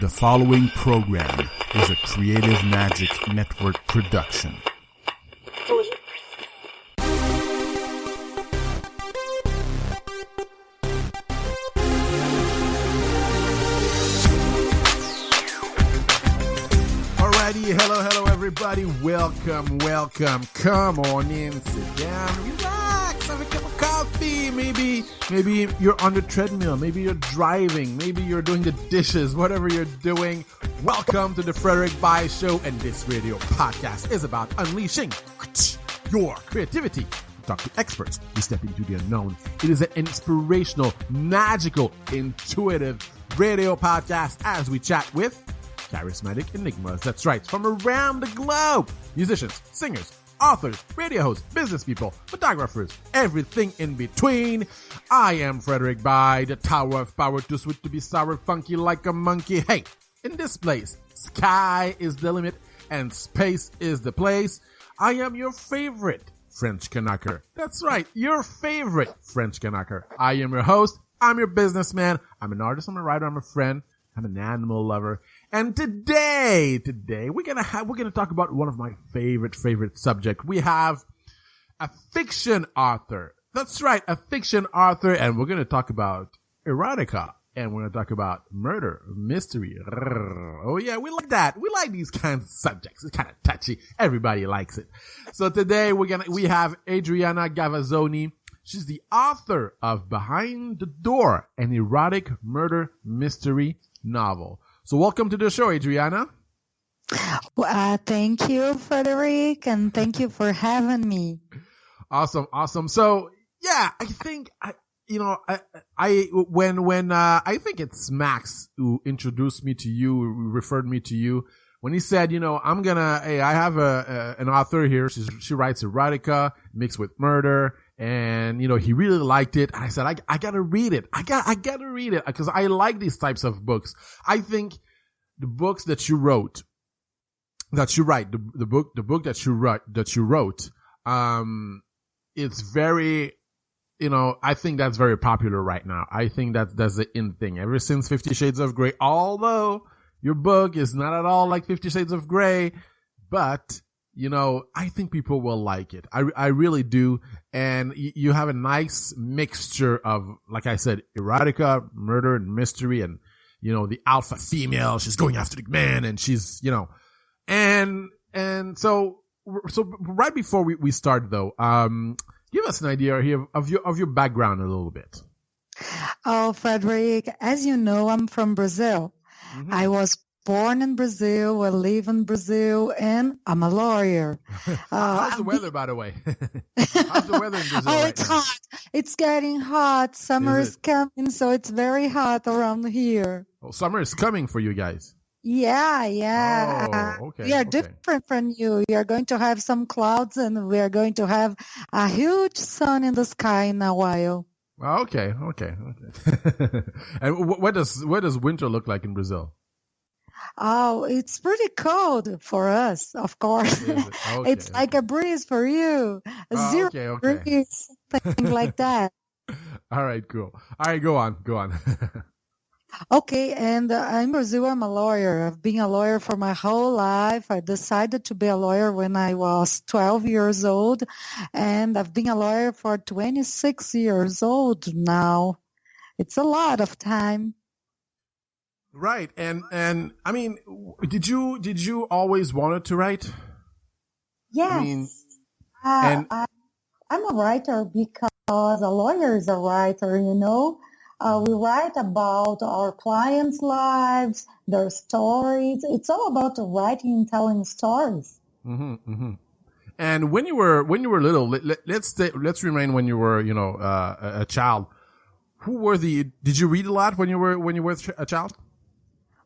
The following program is a Creative Magic Network production. Alrighty, hello everybody. Welcome. Come on in, sit down, relax, have a cup of coffee. Maybe you're on the treadmill, maybe you're driving, maybe you're doing the dishes, whatever you're doing. Welcome to the Frederick Bai Show, and this radio podcast is about unleashing your creativity. We talk to experts, we step into the unknown. It is an inspirational, magical, intuitive radio podcast as we chat with charismatic enigmas. That's right, from around the globe. Musicians, singers, authors, radio hosts, business people, photographers, everything in between. I am Frederick Bai, the Tower of Power, too sweet to be sour, funky like a monkey. Hey, in this place, sky is the limit and space is the place. I am your favorite French Canucker. That's right, your favorite French Canucker. I am your host. I'm your businessman. I'm an artist. I'm a writer. I'm a friend. I'm an animal lover. And today we're gonna talk about one of my favorite subject. We have a fiction author. That's right, a fiction author, and we're gonna talk about erotica, and we're gonna talk about murder, mystery. Oh yeah, we like that. We like these kinds of subjects. It's kind of touchy. Everybody likes it. So today we have Adriana Gavazzoni. She's the author of Behind the Door, an erotic murder mystery novel. So welcome to the show, Adriana. Thank you, Frederick, and thank you for having me. Awesome. So yeah, I think I think it's Max who introduced me to you, who referred me to you when he said, I have an author here. She writes erotica mixed with murder. And, he really liked it. And I said, I gotta read it. I gotta read it because I like these types of books. I think the books that you wrote, the book that you wrote, it's very, I think that's very popular right now. I think that's the in thing. Ever since 50 Shades of Grey, although your book is not at all like 50 Shades of Grey, but I think people will like it. I really do. And you have a nice mixture of, like I said, erotica, murder, and mystery, and, the alpha female, she's going after the man, and she's, and so right before we start though, give us an idea here of your background a little bit. Oh, Frederick, as you know, I'm from Brazil. Mm-hmm. I was born in Brazil, I live in Brazil, and I'm a lawyer. How's the weather, by the way? How's the weather in Brazil it's right now? hot. It's getting hot. Summer is coming, so it's very hot around here. Well, summer is coming for you guys. Yeah. Oh, okay. We are different from you. We are going to have some clouds, and we are going to have a huge sun in the sky in a while. Okay. And what does winter look like in Brazil? Oh, it's pretty cold for us, of course. Okay, it's like a breeze for you. Zero breeze, something like that. All right, cool. All right, go on. Okay, and in Brazil, I'm a lawyer. I've been a lawyer for my whole life. I decided to be a lawyer when I was 12 years old, and I've been a lawyer for 26 years old now. It's a lot of time. Right, and I mean, did you always wanted to write? Yes, I'm a writer because a lawyer is a writer. We write about our clients' lives, their stories. It's all about writing and telling stories. Mm-hmm. And when you were little, let's remain when you were a child. Did you read a lot when you were a child?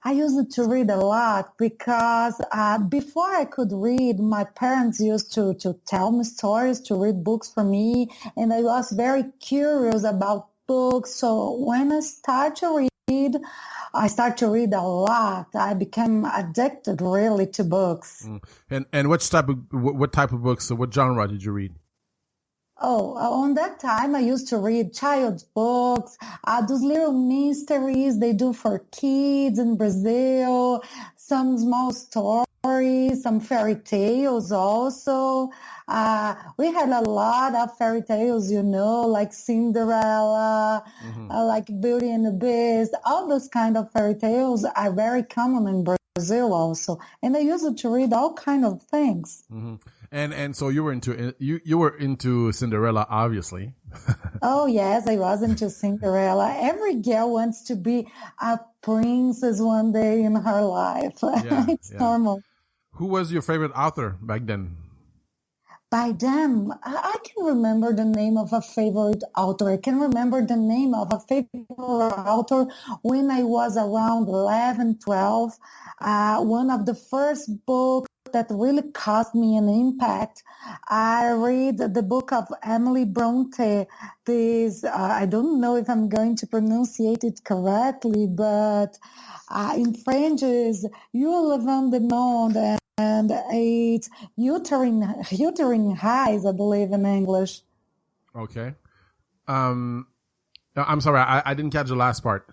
I used to read a lot because before I could read, my parents used to tell me stories, to read books for me, and I was very curious about books. So when I started to read a lot. I became addicted really to books. And what type of books? So what genre did you read? Oh, on that time, I used to read child's books, those little mysteries they do for kids in Brazil, some small stories, some fairy tales also. We had a lot of fairy tales, like Cinderella, Hmm. like Beauty and the Beast. All those kind of fairy tales are very common in Brazil also. And I used to read all kind of things. Hmm. And so you were into Cinderella, obviously. Oh, yes, I was into Cinderella. Every girl wants to be a princess one day in her life. Yeah, It's yeah. normal. Who was your favorite author back then? By them, I can remember the name of a favorite author. I can remember the name of a favorite author when I was around 11, 12. One of the first books that really caused me an impact. I read the book of Emily Bronte. This, I don't know if I'm going to pronunciate it correctly, but in French is You live on the monde, and it's uterine highs, I believe, in English. Okay. Um, I'm sorry, I didn't catch the last part.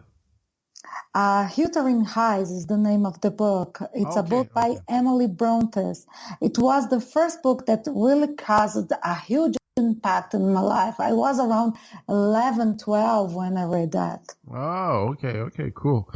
Uterine Highs is the name of the book. It's a Okay, book by okay. Emily Bronte. It was the first book that really caused a huge impact in my life. I was around 11, 12 when I read that. Oh, okay, okay, cool.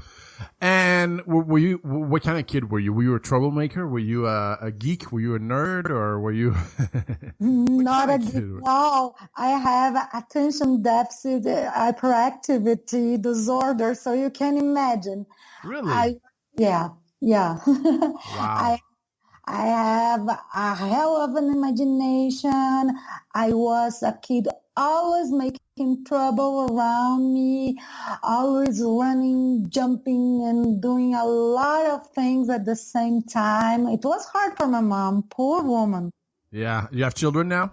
And were you, what kind of kid were you? Were you a troublemaker? Were you a geek? Were you a nerd, or were you? What Not kind a of geek. kid? No, I have attention deficit hyperactivity disorder, so you can imagine. Really? I, yeah, yeah. Wow. I have a hell of an imagination. I was a kid always making trouble around me, always running, jumping, and doing a lot of things at the same time. It was hard for my mom, poor woman. Yeah. You have children now?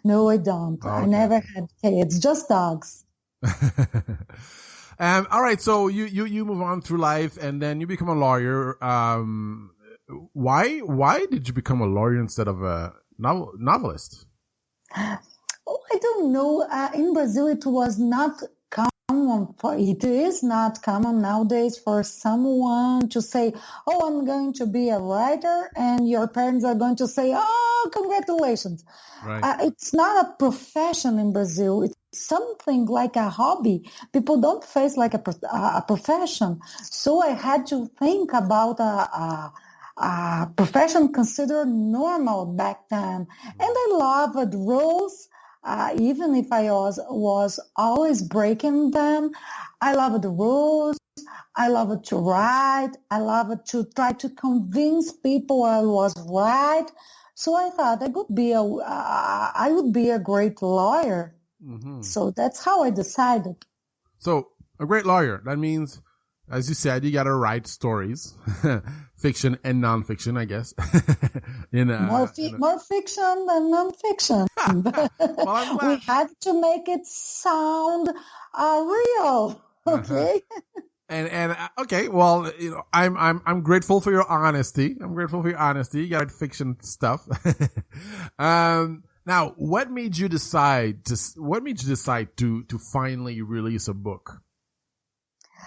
No, I don't. I Okay, never okay. had kids, just dogs. All right. So you move on through life, and then you become a lawyer. Why did you become a lawyer instead of a novelist? Oh, I don't know. In Brazil, it was not common it is not common nowadays for someone to say, "Oh, I'm going to be a writer," and your parents are going to say, "Oh, congratulations." Right. It's not a profession in Brazil. It's something like a hobby. People don't face like a profession. So I had to think about a profession considered normal back then. And I loved rules, even if I was always breaking them. I loved the rules. I loved to write. I loved to try to convince people I was right. So I thought I would be a great lawyer. Hmm. So that's how I decided. So a great lawyer. That means, as you said, you got to write stories, fiction and nonfiction, I guess. More fiction than nonfiction. Well, I'm We glad. had to make it sound real. Uh-huh. Okay. And okay, well, I'm grateful for your honesty. I'm grateful for your honesty. You got fiction stuff. Now, what made you decide to finally release a book?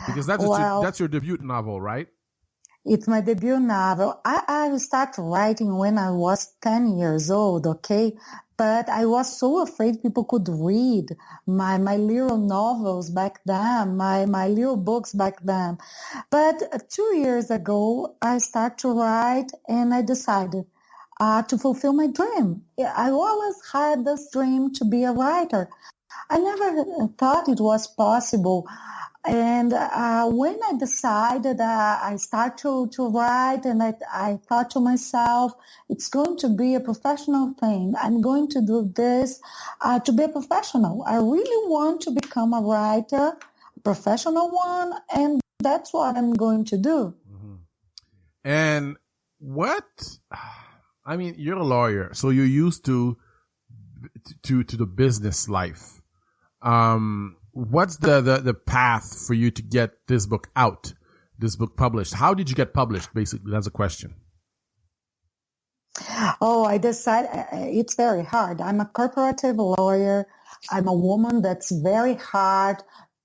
Because Well, that's your debut novel, right? it's my debut novel. I started writing when I was 10 years old, okay? But I was so afraid people could read my little novels back then, my little books back then. But 2 years ago, I started to write and I decided to fulfill my dream. Yeah, I always had this dream to be a writer. I never thought it was possible. And when I decided, I started to write, and I thought to myself, it's going to be a professional thing. I'm going to do this to be a professional. I really want to become a writer, a professional one, and that's what I'm going to do. Hmm. And what? I mean, you're a lawyer, so you're used to the business life. What's the path for you to get this book out, this book published? How did you get published? Basically, that's a question. Oh, I decided it's very hard. I'm a corporative lawyer. I'm a woman that's very hard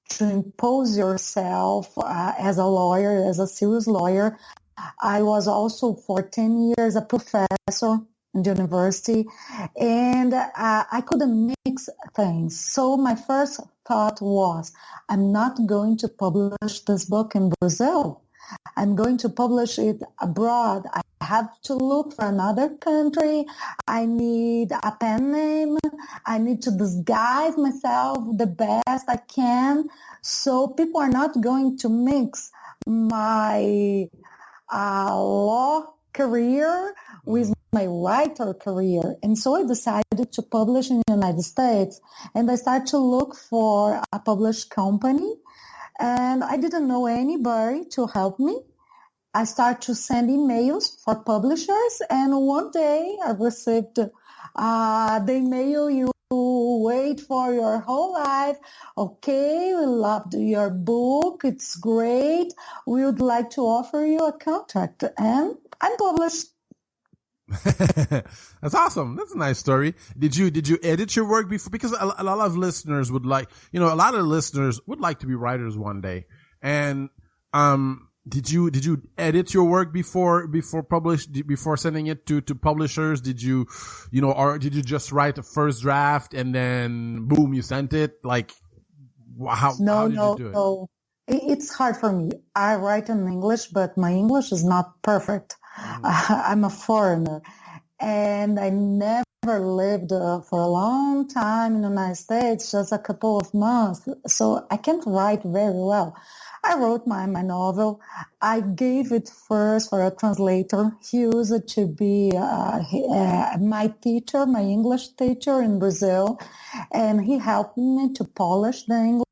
to impose yourself as a lawyer, as a serious lawyer. I was also for 10 years a professor in the university, and I couldn't mix things. So my first thought was, I'm not going to publish this book in Brazil. I'm going to publish it abroad. I have to look for another country. I need a pen name. I need to disguise myself the best I can. So people are not going to mix my law career with my writer career. And so I decided to publish in the United States. And I started to look for a published company. And I didn't know anybody to help me. I started to send emails for publishers, and one day I received the email you wait for your whole life. Okay, we loved your book. It's great. We would like to offer you a contract. And I'm published. That's awesome. That's a nice story. Did you edit your work before? Because a lot of listeners would like, a lot of listeners would like to be writers one day. And did you edit your work before sending it to publishers? Did you or did you just write a first draft and then boom, you sent it? Like how did you do it? No. It's hard for me. I write in English, but my English is not perfect. I'm a foreigner, and I never lived for a long time in the United States, just a couple of months, so I can't write very well. I wrote my novel. I gave it first for a translator. He used to be my teacher, my English teacher in Brazil, and he helped me to polish the English.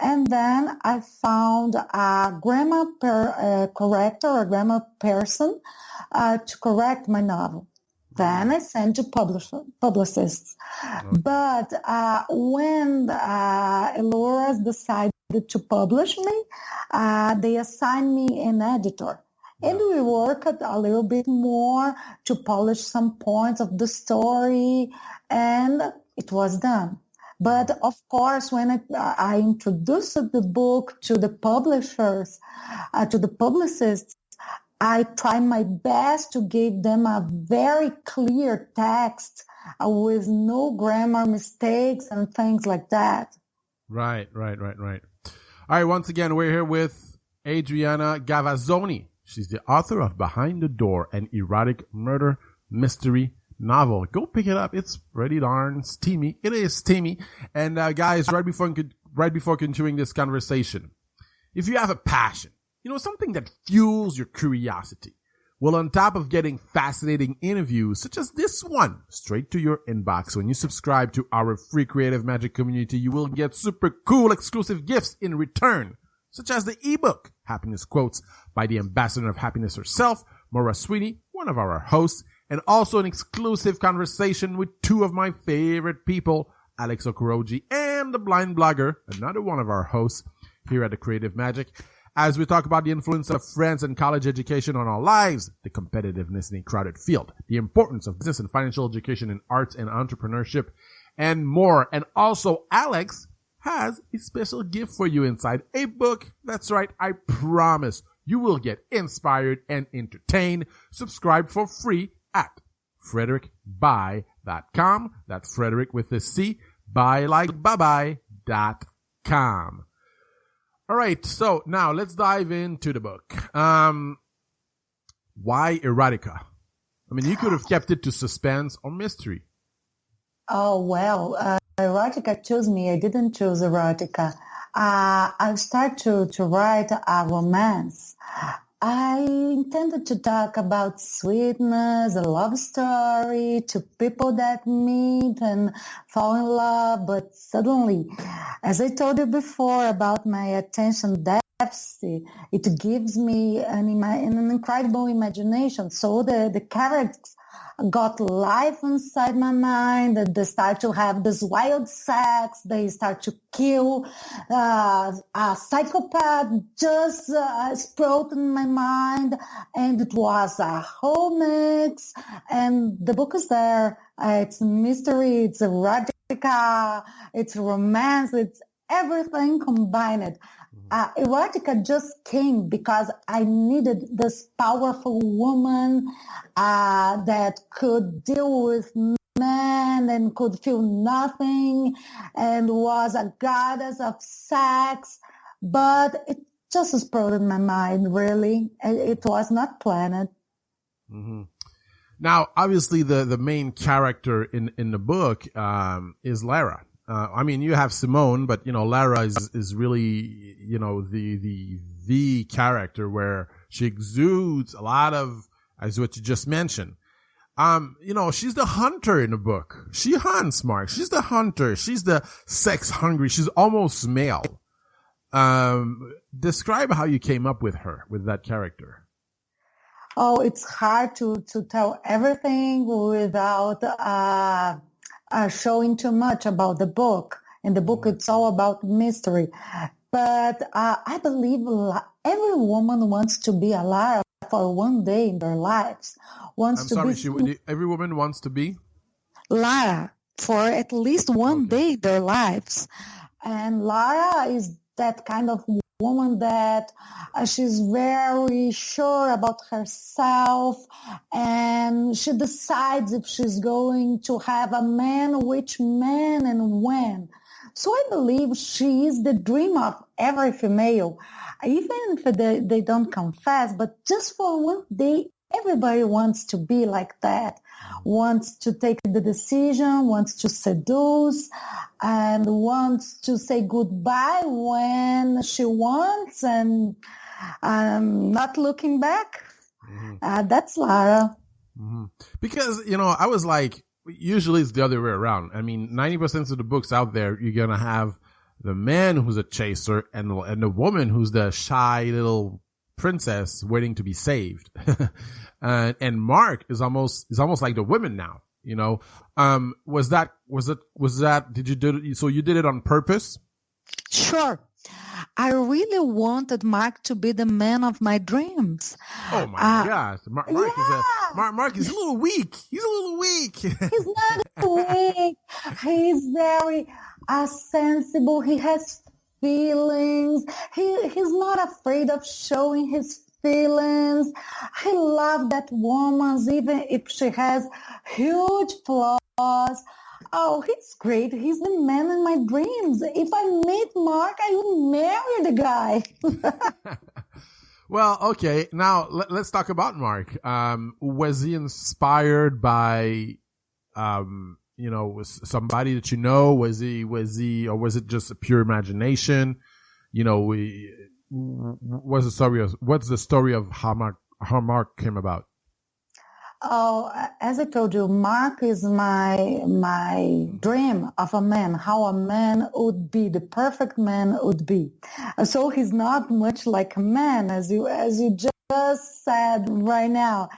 And then I found a grammar corrector, a grammar person to correct my novel. Then I sent to publicists. Okay. But when Lara decided to publish me, they assigned me an editor. And we worked a little bit more to polish some points of the story, and it was done. But of course, when I introduced the book to the publishers, to the publicists, I tried my best to give them a very clear text with no grammar mistakes and things like that. Right. All right, once again, we're here with Adriana Gavazzoni. She's the author of Behind the Door, an erotic murder mystery novel. Go pick it up. It's pretty darn steamy. It is steamy. And guys, right before continuing this conversation, if you have a passion, something that fuels your curiosity, well, on top of getting fascinating interviews such as this one straight to your inbox, when you subscribe to our free Creative Magic community, you will get super cool exclusive gifts in return, such as the ebook Happiness Quotes by the ambassador of happiness herself, Maura Sweeney, one of our hosts, and also an exclusive conversation with two of my favorite people, Alex Okoroji and the blind blogger, another one of our hosts here at the Creative Magic, as we talk about the influence of friends and college education on our lives, the competitiveness in a crowded field, the importance of business and financial education in arts and entrepreneurship, and more. And also, Alex has a special gift for you inside a book. That's right, I promise you will get inspired and entertained. Subscribe for free at frederickbuy.com. That's Frederick with a C, buy like bye-bye.com. All right, so now let's dive into the book. Why erotica? I mean, you could have kept it to suspense or mystery. Oh, well, erotica chose me. I didn't choose erotica. I started to write a romance. I intended to talk about sweetness, a love story to people that meet and fall in love. But suddenly, as I told you before about my attention depth. It gives me an incredible imagination. So the characters got life inside my mind. They start to have this wild sex. They start to kill. A psychopath just exploded in my mind, and it was a whole mix. And the book is there. It's mystery. It's erotica. It's romance. It's everything combined. Erotica just came because I needed this powerful woman that could deal with men and could feel nothing and was a goddess of sex. But it just exploded my mind, really. It was not planned. Mm-hmm. Now, obviously, the main character in the book is Lara. I mean, you have Simone, but, Lara is really, the character where she exudes a lot of, as what you just mentioned. She's the hunter in the book. She hunts, Mark. She's the hunter. She's the sex hungry. She's almost male. Describe how you came up with her, with that character. Oh, it's hard to tell everything without, showing too much about the book. In the book, it's all about mystery. But I believe every woman wants to be a Lara for one day in their lives. Every woman wants to be? Lara for at least one day in their lives. And Lara is that kind of woman that she's very sure about herself, and she decides if she's going to have a man, which man and when. So I believe she is the dream of every female, even if they don't confess, but just for one day, everybody wants to be like that, wants to take the decision, wants to seduce, and wants to say goodbye when she wants, and not looking back. Mm-hmm. That's Lara. Mm-hmm. Because, I was like, usually it's the other way around. I mean, 90% of the books out there, you're going to have the man who's a chaser and the woman who's the shy little princess waiting to be saved. And Mark is almost like the women now, was that, so you did it on purpose? Sure. I really wanted Mark to be the man of my dreams. Oh my gosh. Mark is a little weak. He's a little weak. He's not weak. He's very sensible. He has feelings. He's not afraid of showing his feelings. I love that woman, even if she has huge flaws. Oh, he's great. He's the man in my dreams. If I meet Mark, I would marry the guy. Well, okay. Now let's talk about Mark. Was he inspired by, somebody that Was he, or was it just a pure imagination? What's the story of how Mark came about? Oh, as I told you, Mark is my dream of a man, how a man would be, the perfect man would be. So he's not much like a man, as you just said right now.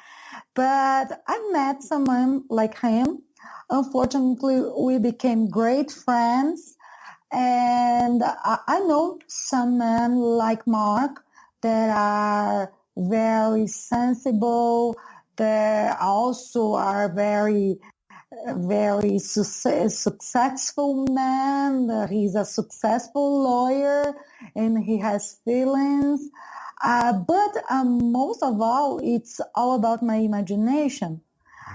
But I met someone like him. Unfortunately, we became great friends. And I know some men like Mark that are very sensible. They also are very, very successful man. He's a successful lawyer and he has feelings. But most of all, it's all about my imagination.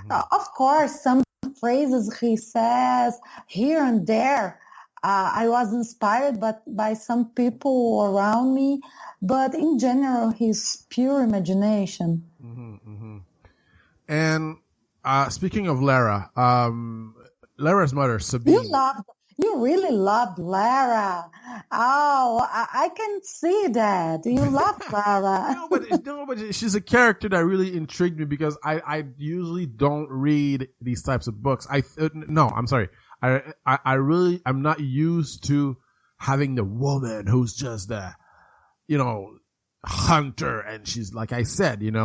Mm-hmm. Of course, some phrases he says here and there, I was inspired by some people around me, but in general, he's pure imagination. Mm-hmm, mm-hmm. And speaking of Lara, Lara's mother, Sabine. You really loved Lara. Oh, I can see that. You loved Lara. No, but she's a character that really intrigued me because I usually don't read these types of books. I'm sorry. I'm not used to having the woman who's just hunter, and she's, like I said, and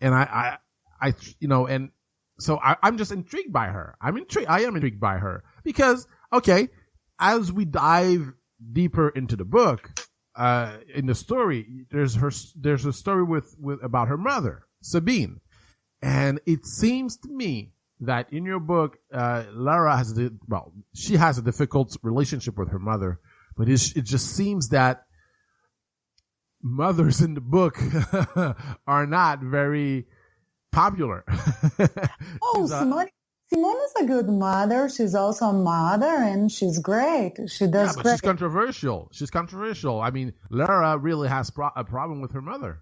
I and so I'm just intrigued by her. I am intrigued by her because, okay, as we dive deeper into the book, in the story, there's a story with about her mother, Sabine. And it seems to me that in your book, Lara she has a difficult relationship with her mother, but it just seems that mothers in the book are not very popular. Simone is a good mother. She's also a mother, and she's great. She does great. She's controversial. I mean, Lara really has a problem with her mother.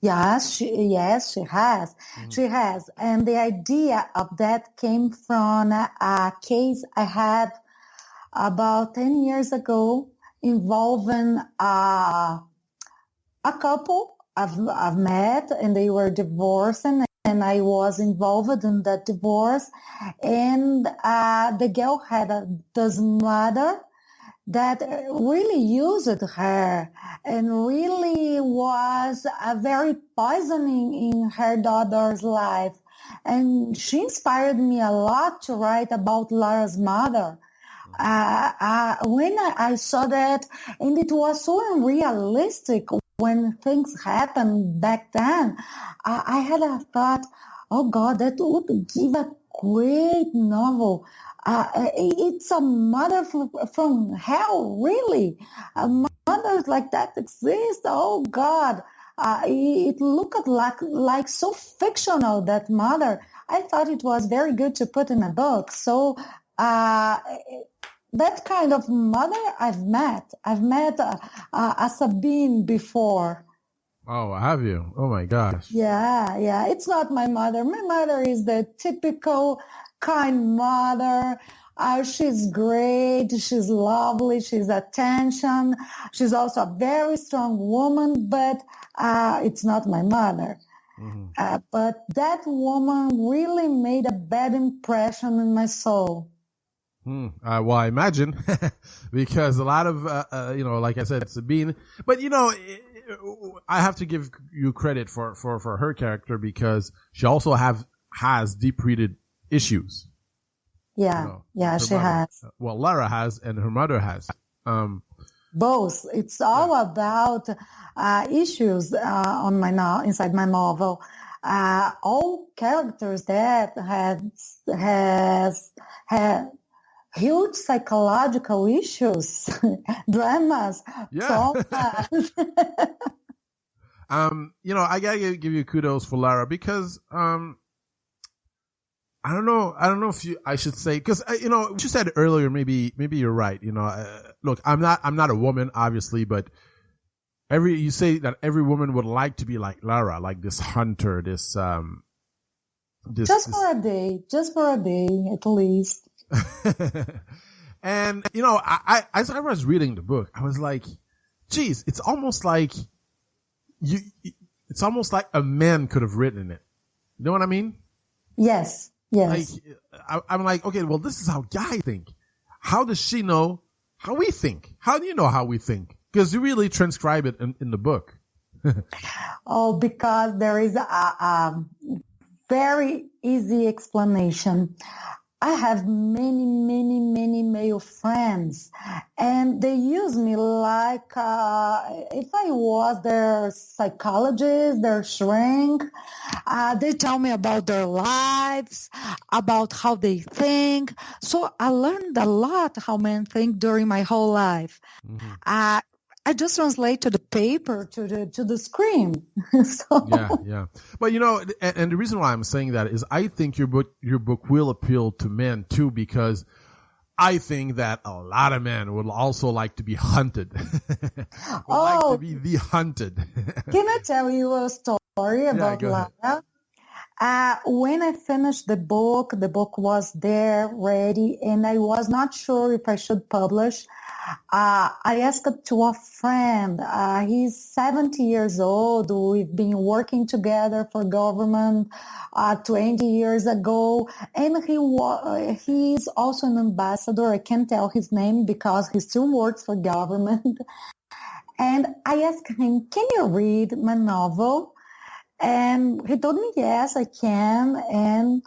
Yes, she has. Mm-hmm. She has. And the idea of that came from a case I had about 10 years ago involving a couple I've met, and they were divorcing, and I was involved in that divorce. And the girl had this mother that really used her and really was very poisoning in her daughter's life. And she inspired me a lot to write about Lara's mother. When I saw that, and it was so unrealistic when things happened back then, I had a thought, oh God, that would give a great novel. It's a mother from hell, really. Mothers like that exist. Oh God, it looked like so fictional, that mother. I thought it was very good to put in a book. So that kind of mother I've met. I've met a Sabine before. Oh, have you? Oh my gosh. Yeah. It's not my mother. My mother is the typical kind mother. She's great. She's lovely. She's attention. She's also a very strong woman, but it's not my mother. Mm-hmm. But that woman really made a bad impression in my soul. Well, I imagine, because a lot of, like I said, Sabine, but I have to give you credit for her character, because she also has deep-rooted issues. Yeah, she has. Well, Lara has, and her mother has. Both. It's all about issues inside my novel. All characters that has huge psychological issues, dramas, traumas. I gotta give you kudos for Lara, because I don't know if I should say, because what you said earlier, maybe you're right. Look, I'm not a woman, obviously, but you say that every woman would like to be like Lara, like this hunter, this just for a day at least. And I as I was reading the book, I was like, geez, it's almost like a man could have written it. You know what I mean? Yes. Like, I'm like, okay, well, this is how guys think. How does she know how we think? How do you know how we think? Because you really transcribe it in the book. Because there is a very easy explanation. I have many male friends, and they use me like if I was their psychologist, their shrink. They tell me about their lives, about how they think. So I learned a lot how men think during my whole life. Mm-hmm. I just translate to the paper, to the screen. So. Yeah. But and the reason why I'm saying that is I think your book will appeal to men too, because I think that a lot of men would also like to be hunted. Like to be the hunted. Can I tell you a story about Lara? When I finished the book was there ready, and I was not sure if I should publish. I asked to a friend. He's 70 years old. We've been working together for government 20 years ago, and he's also an ambassador. I can't tell his name because he still works for government. And I asked him, can you read my novel? And he told me, yes, I can. And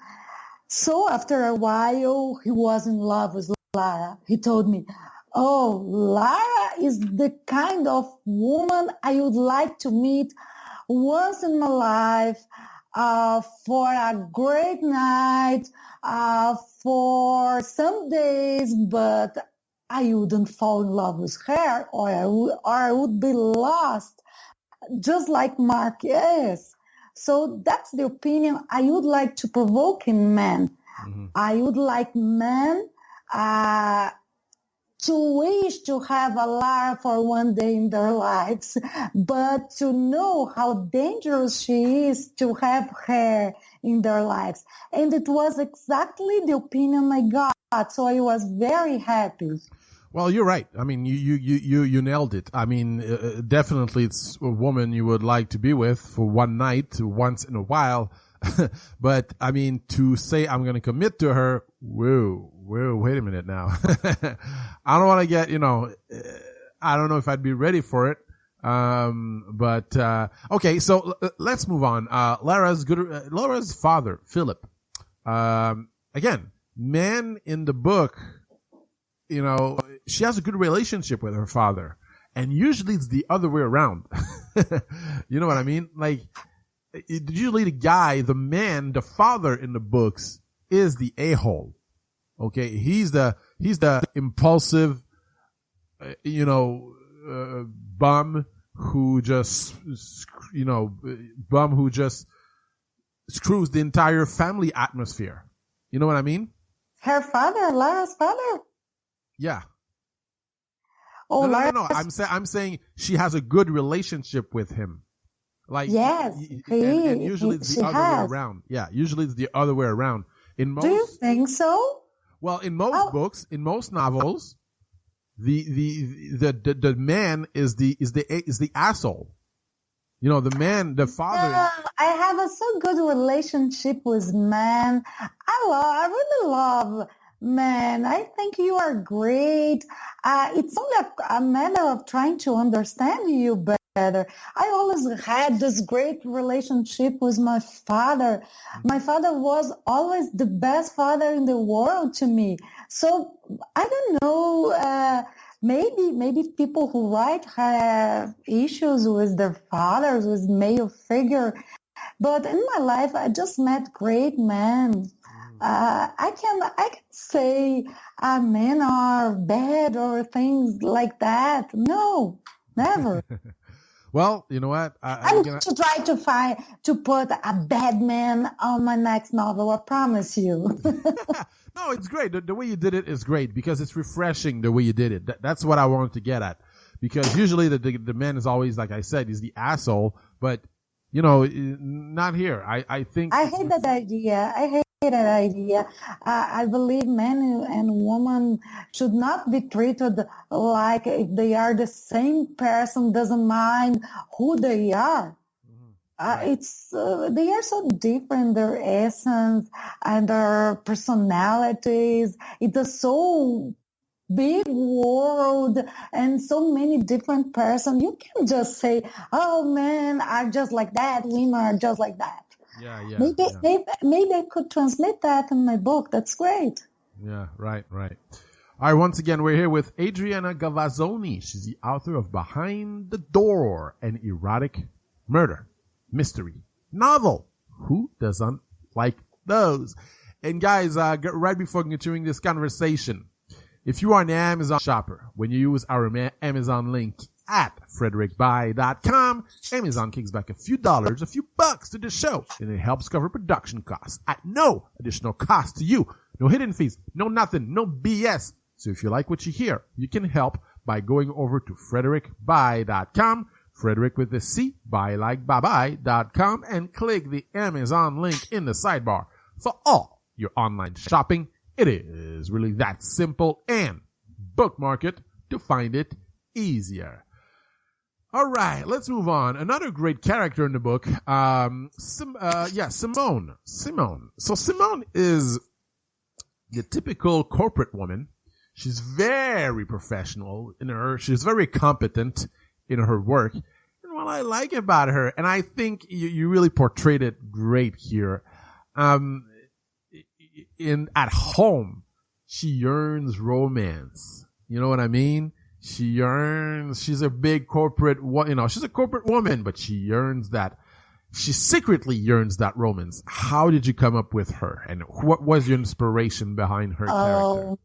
so after a while, he was in love with Lara. He told me, oh, Lara is the kind of woman I would like to meet once in my life, for a great night, for some days, but I wouldn't fall in love with her, or I would be lost, just like Mark is. So that's the opinion I would like to provoke in men. Mm-hmm. I would like men to wish to have a Lara for one day in their lives, but to know how dangerous she is to have her in their lives. And it was exactly the opinion I got, so I was very happy. Well, you're right. I mean, you nailed it. I mean, definitely it's a woman you would like to be with for one night, once in a while. But I mean, to say I'm going to commit to her, whoa, wait a minute now. I don't want to get, I don't know if I'd be ready for it. Okay, so let's move on. Lara's father, Philip. Again, man in the book, she has a good relationship with her father, and usually it's the other way around. You know what I mean? Like, usually the man, the father in the books is the a-hole. Okay, he's the impulsive, bum who just screws the entire family atmosphere. You know what I mean? Her father, Lara's father. Yeah. Oh, no. I'm saying she has a good relationship with him. Like, yes, and usually it's the other way around. Yeah, usually it's the other way around. Do you think so? Well, in most books, in most novels, the man is the asshole. The man, the father. I have a so good relationship with men. I really love men. I think you are great. It's only a matter of trying to understand you better. I always had this great relationship with my father. My father was always the best father in the world to me. So I don't know. Maybe people who write have issues with their fathers, with male figure. But in my life, I just met great men. I can say men are bad or things like that. No, never. Well, you know what? I'm going to try to put a bad man on my next novel. I promise you. No, it's great. The way you did it is great because it's refreshing the way you did it. That's what I wanted to get at. Because usually the man is always, like I said, he's the asshole. But, not here. I think... I hate that idea. I believe men and women should not be treated like if they are the same person, doesn't mind who they are. They are so different, their essence and their personalities. It's a so big world and so many different persons. You can't just say, oh, men are just like that, women are just like that. Yeah. Maybe I could translate that in my book. That's great. Yeah, right. All right, once again, we're here with Adriana Gavazzoni. She's the author of Behind the Door, an erotic murder mystery novel. Who doesn't like those? And guys, right before continuing this conversation, if you are an Amazon shopper, when you use our Amazon link at frederickbuy.com, Amazon kicks back a few bucks to the show, and it helps cover production costs at no additional cost to you. No hidden fees, no nothing, no BS. So if you like what you hear, you can help by going over to frederickbuy.com, Frederick with a C, buy like bye-bye.com, and click the Amazon link in the sidebar for all your online shopping. It is really that simple, and bookmark it to find it easier. All right, let's move on. Another great character in the book, Simone. So Simone is the typical corporate woman. She's very professional in her. She's very competent, in her work. And what I like about her, and I think you really portrayed it great here. At home, she yearns romance. You know what I mean? She's a big corporate, she's a corporate woman, but she secretly yearns that romance. How did you come up with her? And what was your inspiration behind her character?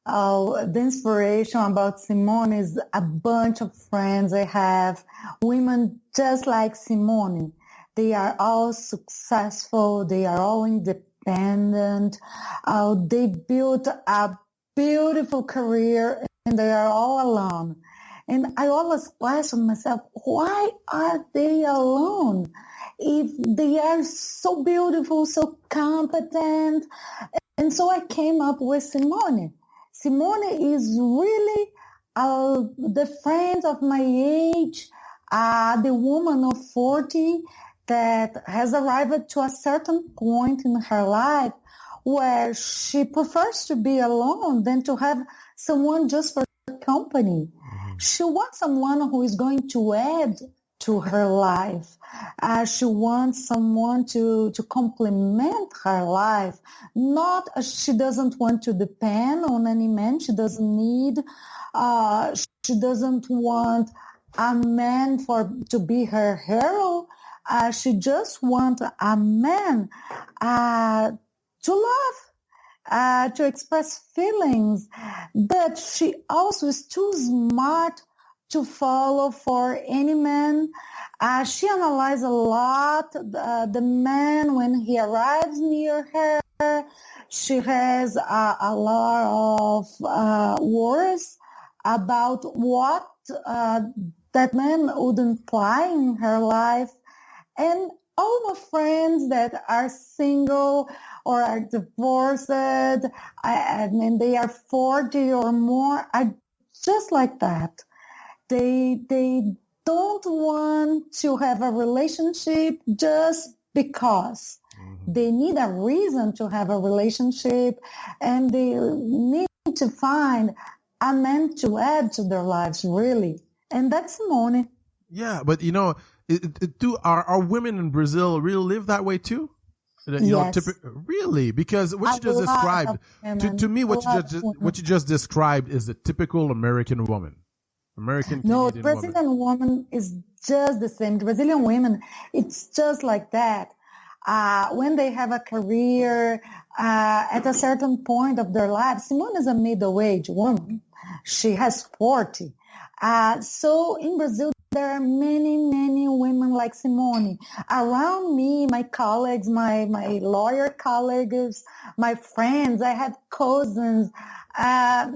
The inspiration about Simone is a bunch of friends I have, women just like Simone. They are all successful. They are all independent. They built a beautiful career and they are all alone. And I always question myself, why are they alone? If they are so beautiful, so competent. And so I came up with Simone. Simone is really the friend of my age, the woman of 40 that has arrived to a certain point in her life where she prefers to be alone than to have someone just for company. She wants someone who is going to add to her life. She wants someone to complement her life. She doesn't want to depend on any man. She doesn't need, she doesn't want a man to be her hero. She just wants a man to love, to express feelings, but she also is too smart to follow for any man. She analyzes a lot the man when he arrives near her. She has a lot of worries about what that man would imply in her life. And all my friends that are single or are divorced, and they are 40 or more, are just like that. They don't want to have a relationship just because. They need a reason to have a relationship, and they need to find a man to add to their lives, really. And that's Simone. Yeah, but are women in Brazil really live that way too? Yes. Really? Because what you just described, to me, what you just described is the typical American woman. No, the Brazilian woman is just the same. The Brazilian women, it's just like that. When they have a career at a certain point of their life, Simone is a middle-aged woman. She has 40. So in Brazil, there are many, many women like Simone. Around me, my colleagues, my lawyer colleagues, my friends, I have cousins. I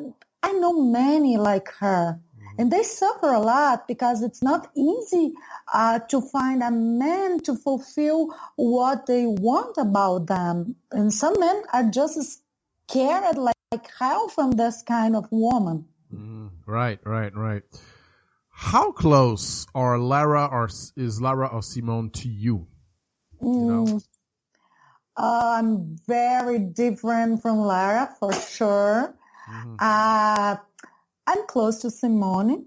know many like her. And they suffer a lot because it's not easy to find a man to fulfill what they want about them. And some men are just scared like hell from this kind of woman. Right. How close is Lara or Simone to you? I'm very different from Lara, for sure. I'm close to Simone.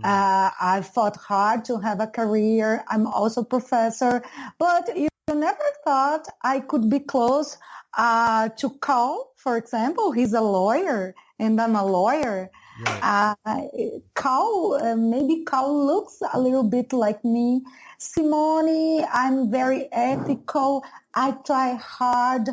I fought hard to have a career. I'm also a professor. But you never thought I could be close to Carl, for example. He's a lawyer, and I'm a lawyer. Right. Maybe Carl looks a little bit like me. Simone, I'm very ethical. I try hard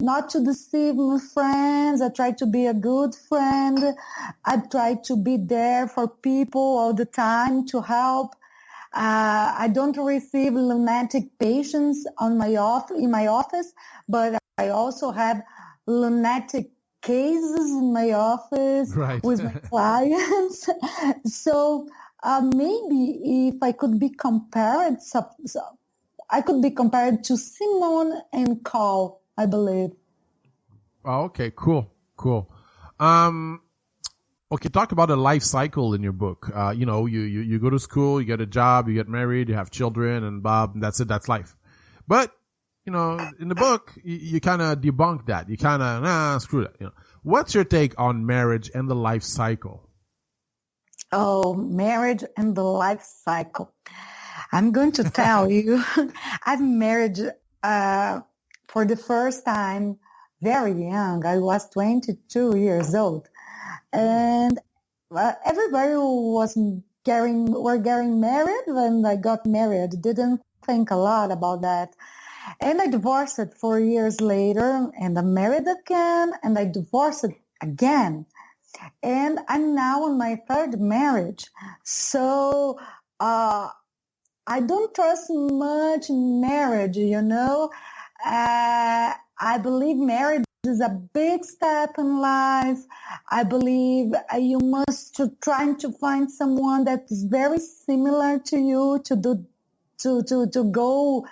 not to deceive my friends. I try to be a good friend. I try to be there for people all the time to help. I don't receive lunatic patients in my office, but I also have lunatic cases in my office with my clients. So maybe if I could be compared, I could be compared to Simone and Carl, I believe. Oh, okay, cool. Okay, talk about a life cycle in your book. You go to school, you get a job, you get married, you have children, and that's it. That's life. But in the book, you kind of debunk that. You kind of screw that. What's your take on marriage and the life cycle? Oh, marriage and the life cycle. I'm going to tell you, I've married for the first time very young. I was 22 years old. And everybody were getting married when I got married. Didn't think a lot about that. And I divorced 4 years later, and I married again, and I divorced again. And I'm now on my third marriage. So I don't trust much in marriage, you know. I believe marriage is a big step in life. I believe you must try to find someone that is very similar to you to go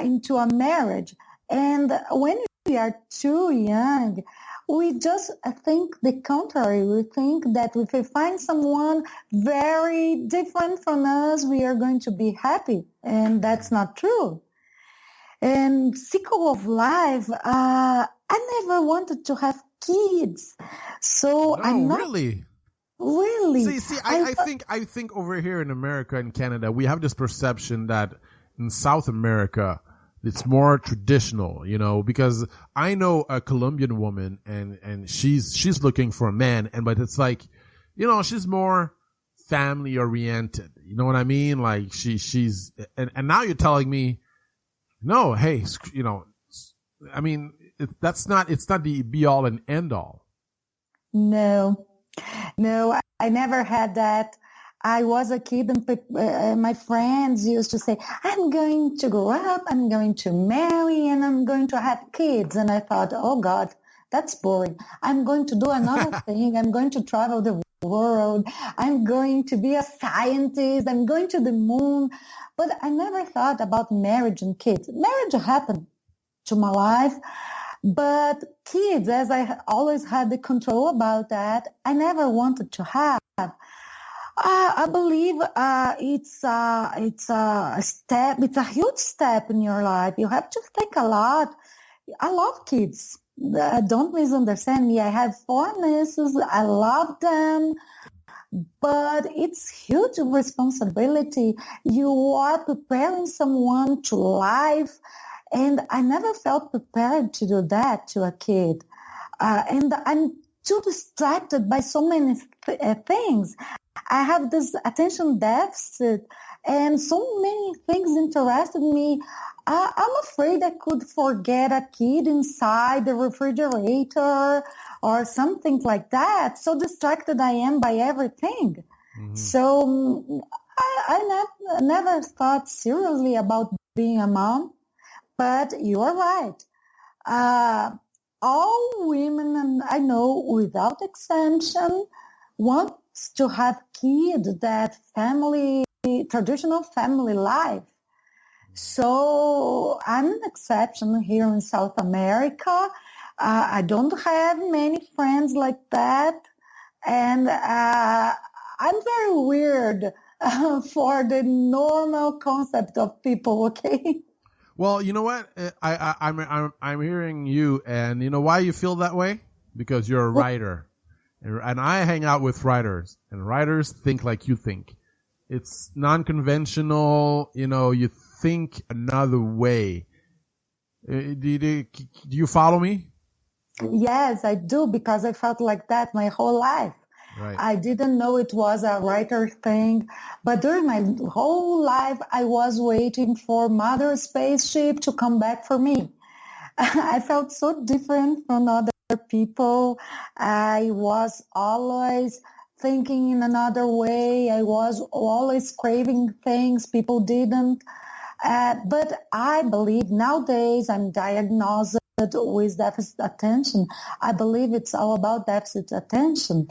into a marriage. And when we are too young, we just think the contrary. We think that if we find someone very different from us, we are going to be happy. And that's not true. And cycle of life, I never wanted to have kids. So No, I'm not really. really. I think over here in America and Canada, we have this perception that in South America, it's more traditional, you know, because I know a Colombian woman and she's looking for a man, but it's like, you know, she's more family oriented. You know what I mean? Like she's and now you're telling me, no, hey, you know, I mean, it's not the be all and end all. No, I never had that. I was a kid and my friends used to say, I'm going to grow up, I'm going to marry, and I'm going to have kids. And I thought, oh God, that's boring. I'm going to do another thing. I'm going to travel the world. I'm going to be a scientist. I'm going to the moon. But I never thought about marriage and kids. Marriage happened to my life. But kids, as I always had the control about that, I never wanted to have. I believe it's a step. It's a huge step in your life. You have to think a lot. I love kids. Don't misunderstand me. I have 4 nieces. I love them, but it's huge responsibility. You are preparing someone to life, and I never felt prepared to do that to a kid. And I'm too distracted by so many things. I have this attention deficit, and so many things interested me. I'm afraid I could forget a kid inside the refrigerator or something like that. So distracted I am by everything. Mm-hmm. So I never thought seriously about being a mom, but you're right. All women, I know without exemption, want to have kids, that traditional family life. So I'm an exception here in South America. I don't have many friends like that. And I'm very weird for the normal concept of people, okay? Well, you know what? I'm hearing you, and you know why you feel that way? Because you're a writer. And I hang out with writers, and writers think like you think. It's non-conventional, you know, you think another way. Do you follow me? Yes, I do, because I felt like that my whole life. Right. I didn't know it was a writer thing, but during my whole life, I was waiting for Mother Spaceship to come back for me. I felt so different from other people. I was always thinking in another way. I was always craving things people didn't. But I believe nowadays I'm diagnosed with deficit attention. I believe it's all about deficit attention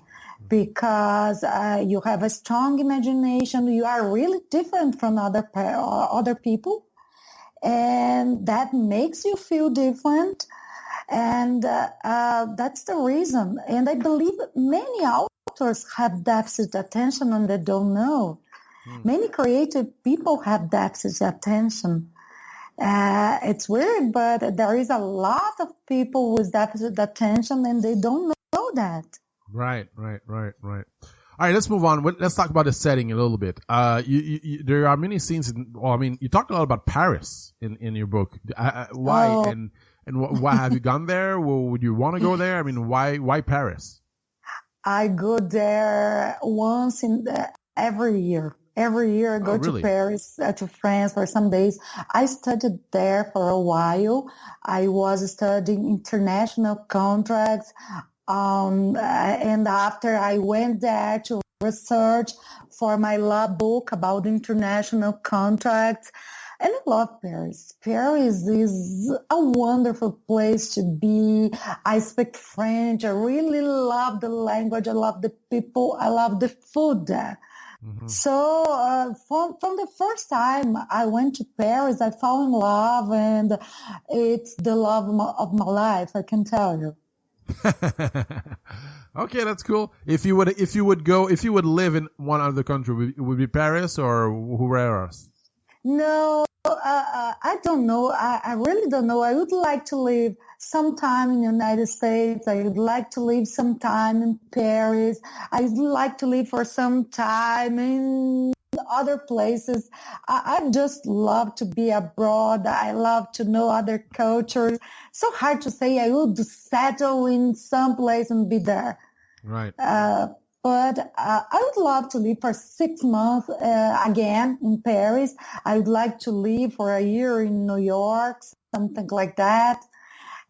because you have a strong imagination. You are really different from other people, and that makes you feel different. And that's the reason. And I believe many authors have deficit attention and they don't know. Many creative people have deficit attention. It's weird, but there is a lot of people with deficit attention and they don't know that. Right. All right, let's move on. Let's talk about the setting a little bit. There are many scenes. You talked a lot about Paris in your book. Why and why have you gone there? Would you want to go there? I mean, why Paris? I go there once every year. Every year I go to Paris, to France for some days. I studied there for a while. I was studying international contracts. And after I went there to research for my law book about international contracts. And I love Paris. Paris is a wonderful place to be. I speak French. I really love the language. I love the people. I love the food there. Mm-hmm. So from the first time I went to Paris, I fell in love, and it's the love of my life, I can tell you. Okay, that's cool. If you would live in one other country, would be Paris or where else? No, I don't know. I really don't know. I would like to live sometime in the United States. I would like to live sometime in Paris. I would like to live for some time in other places. I just love to be abroad. I love to know other cultures. So hard to say I would settle in some place and be there. Right. But I would love to live for 6 months again in Paris. I would like to live for a year in New York, something like that.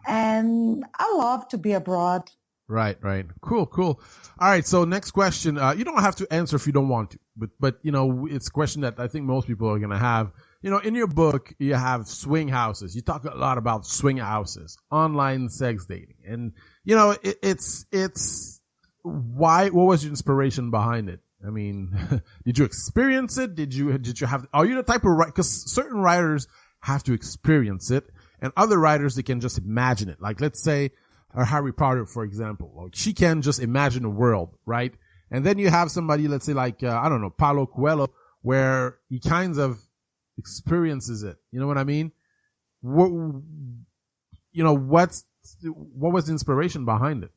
And I love to be abroad. Right. Cool. All right. So next question. You don't have to answer if you don't want to, but it's a question that I think most people are going to have. In your book, you have swing houses. You talk a lot about swing houses, online sex dating. And, it's why, what was your inspiration behind it? I mean, did you experience it? Did you have, are you the type of writer, because certain writers have to experience it and other writers, they can just imagine it. Like, let's say, Harry Potter, for example, like she can just imagine a world, right? And then you have somebody, let's say like, Paulo Coelho, where he kind of experiences it. You know what I mean? What was the inspiration behind it?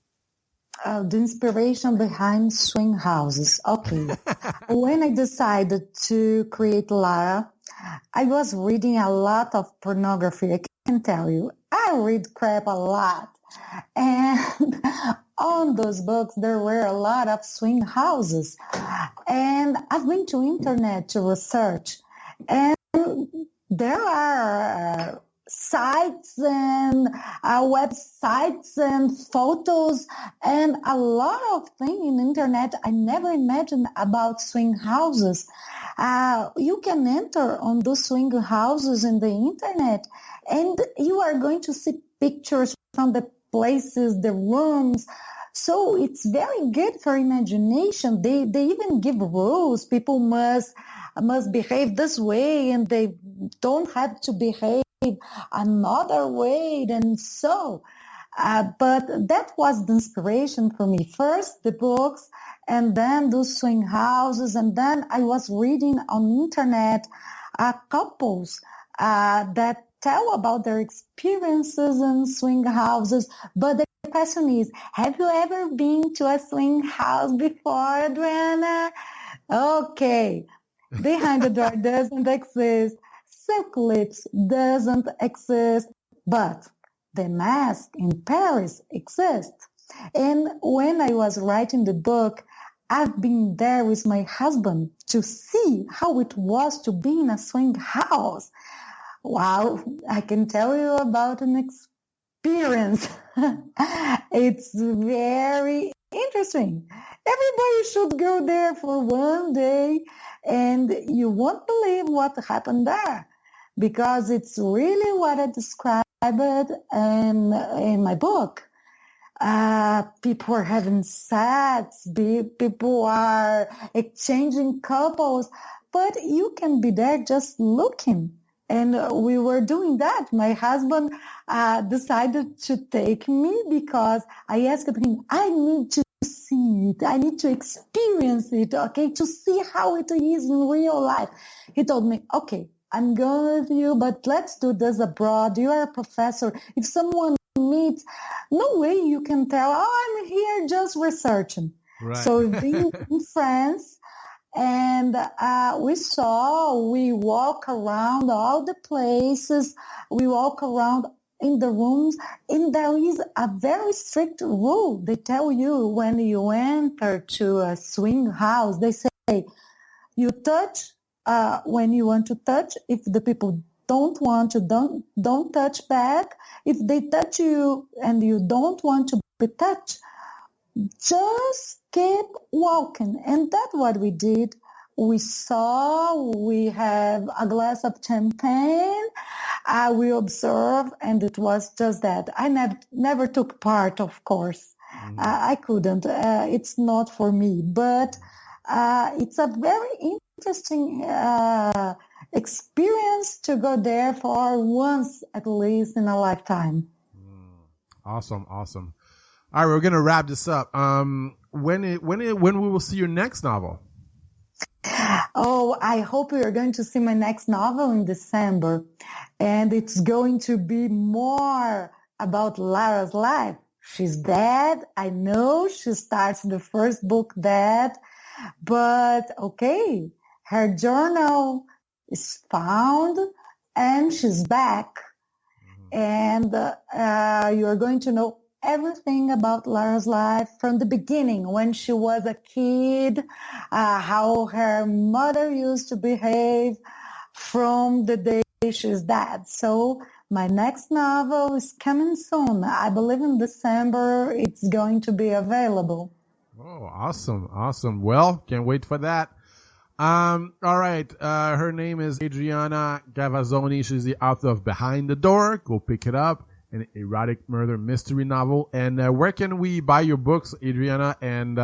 The inspiration behind swing houses. Okay. When I decided to create Lara, I was reading a lot of pornography. I can tell you, I read crap a lot. And on those books, there were a lot of swing houses. And I've been to internet to research. And there are sites and websites and photos and a lot of things in the internet I never imagined about swing houses. You can enter on those swing houses in the internet and you are going to see pictures from the places, the rooms. So it's very good for imagination. They even give rules. People must behave this way and they don't have to behave another way. And so, but that was the inspiration for me. First the books and then those swing houses. And then I was reading on internet couples that tell about their experiences in swing houses. But the question is, have you ever been to a swing house before, Adriana? Okay. Behind the door doesn't exist. Silk lips doesn't exist. But the mask in Paris exists. And when I was writing the book, I've been there with my husband to see how it was to be in a swing house. Wow, I can tell you about an experience. It's very interesting. Everybody should go there for one day and you won't believe what happened there because it's really what I described it in my book. People are having sex, people are exchanging couples, but you can be there just looking. And we were doing that. My husband decided to take me because I asked him, I need to see it. I need to experience it, okay, to see how it is in real life. He told me, okay, I'm going with you, but let's do this abroad. You are a professor. If someone meets, no way you can tell, oh, I'm here just researching. Right. So we've been in France, and we walk around all the places, we walk around in the rooms, and there is a very strict rule. They tell you when you enter to a swing house, they say you touch when you want to touch. If the people don't want to, don't touch back. If they touch you and you don't want to be touched, just keep walking. And that's what we did. We have a glass of champagne. We observed, and it was just that. I never took part, of course. I couldn't. It's not for me. But it's a very interesting experience to go there for once at least in a lifetime. Awesome. All right, we're gonna wrap this up. When we will see your next novel? Oh, I hope we are going to see my next novel in December, and it's going to be more about Lara's life. She's dead. I know she starts the first book dead, but okay, her journal is found and she's back. And you're going to know everything about Lara's life from the beginning, when she was a kid, how her mother used to behave from the day she's dead. So my next novel is coming soon. I believe in December it's going to be available. Oh, awesome. Well, can't wait for that. All right. Her name is Adriana Gavazzoni. She's the author of Behind the Door. Go pick it up. An erotic murder mystery novel. And where can we buy your books, Adriana? And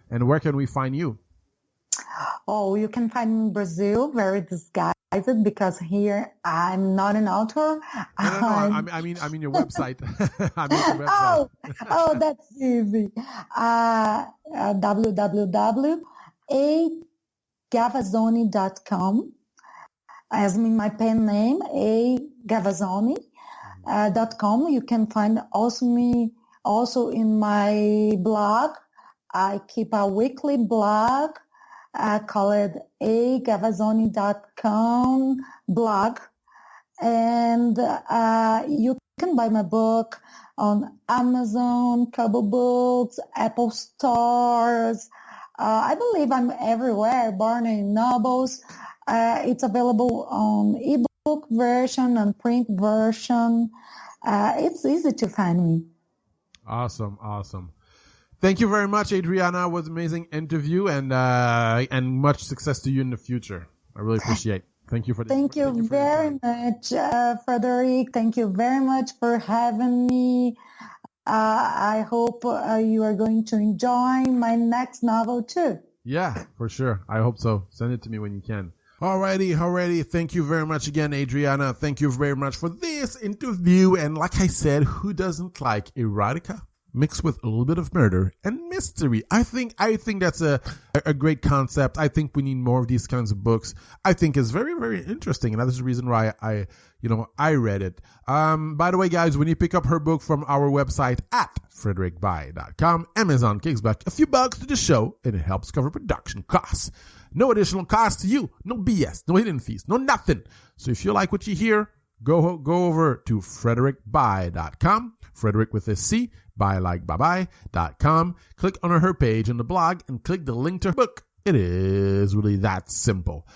where can we find you? Oh, you can find me in Brazil, very disguised, because here I'm not an author. No. I mean your website. I mean your website. Oh, that's easy. www.agavazzoni.com, as in my pen name, Gavazzoni.com. You can find me also in my blog. I keep a weekly blog called agavazzoni.com blog, and you can buy my book on Amazon, Kobo Books, Apple stores. I believe I'm everywhere, Barnes & Nobles. It's available on ebook version and print version. It's easy to find me. Awesome. Thank you very much, Adriana. It was an amazing interview, and much success to you in the future. I really appreciate it. Thank you for this. Thank you very much, Frederic. Thank you very much for having me. I hope you are going to enjoy my next novel too. Yeah, for sure. I hope so. Send it to me when you can. Alrighty. Thank you very much again, Adriana. Thank you very much for this interview. And like I said, who doesn't like erotica mixed with a little bit of murder and mystery? I think that's a great concept. I think we need more of these kinds of books. I think it's very, very interesting. And that's the reason why I read it. By the way, guys, when you pick up her book from our website at fredericbuy.com, Amazon kicks back a few bucks to the show, and it helps cover production costs. No additional cost to you. No BS. No hidden fees. No nothing. So if you like what you hear, go over to fredericbuy.com. Frederic with a C, buy like bye-bye.com. Click on her page in the blog and click the link to her book. It is really that simple.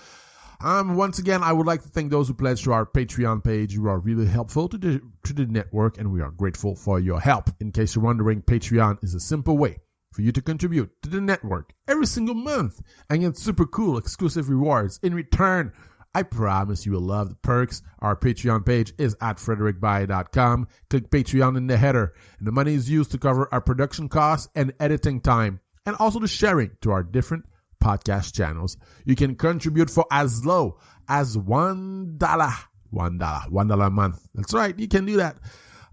Once again, I would like to thank those who pledged to our Patreon page. You are really helpful to the network, and we are grateful for your help. In case you're wondering, Patreon is a simple way for you to contribute to the network every single month and get super cool exclusive rewards in return. I promise you will love the perks. Our Patreon page is at fredericbuy.com. Click Patreon in the header, and the money is used to cover our production costs and editing time, and also the sharing to our different podcast channels. You can contribute for as low as $1 a month. That's right, you can do that.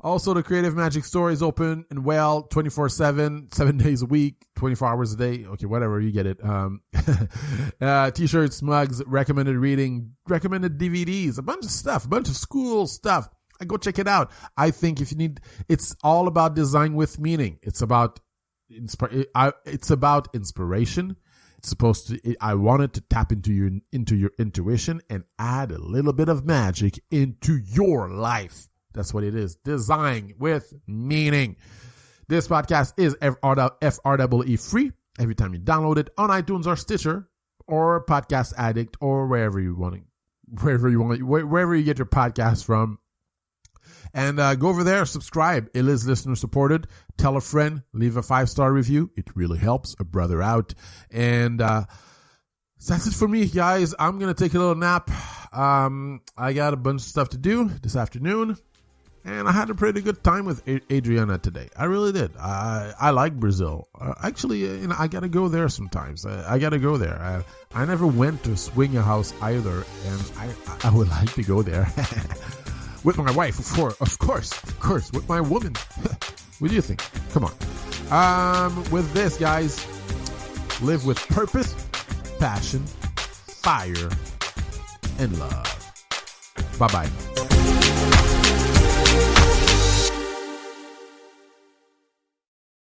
Also, the Creative Magic Store is open and 24/7, 7 days a week, 24 hours a day. Okay, whatever, you get it. T-shirts, mugs, recommended reading, recommended DVDs, a bunch of stuff, a bunch of school stuff. Go check it out. I think if you need, it's all about design with meaning. It's about it's about inspiration. It's supposed to. I wanted to tap into your intuition and add a little bit of magic into your life. That's what it is. Design with meaning. This podcast is FREE free every time you download it on iTunes or Stitcher or Podcast Addict or wherever you get your podcast from. And go over there, subscribe. It is listener supported. Tell a friend, leave a 5-star review. It really helps a brother out. And that's it for me, guys. I'm going to take a little nap. I got a bunch of stuff to do this afternoon. And I had a pretty good time with Adriana today. I really did. I like Brazil. Actually, I got to go there sometimes. I got to go there. I never went to swing a house either, and I would like to go there. With my wife, of course, with my woman. What do you think? Come on. With this, guys, live with purpose, passion, fire, and love. Bye-bye.